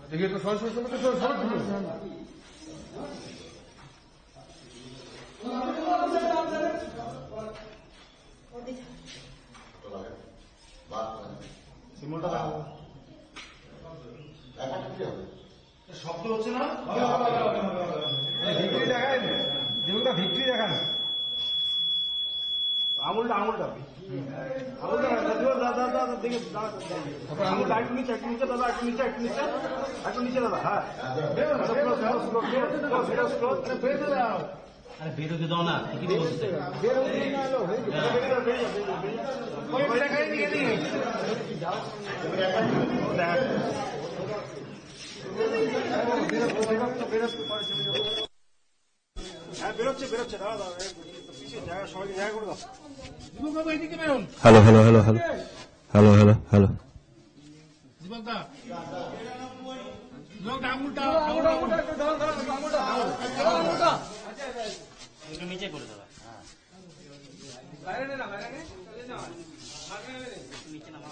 দেখি তো শব্দ হচ্ছে না, ভিক্টরি দেখায়, যেগুলো ভিক্টরি দেখান, আঙুলটা আঙুলটা আঙুলটা একটু নিচে, একটু নিচে দাদা, একটু নিচে, একটু নিচে, একটু নিচে দাদা। হ্যাঁ আরে বেরোতে দাও না, কি বলছে হ্যাঁ বেরোচ্ছে বেরোচ্ছে দাদা, জায়গা সবাইকে জায়গা করে দাও। Hello hello hello hello hello hello hello নিচে করে দেওয়া। নিচে নামা।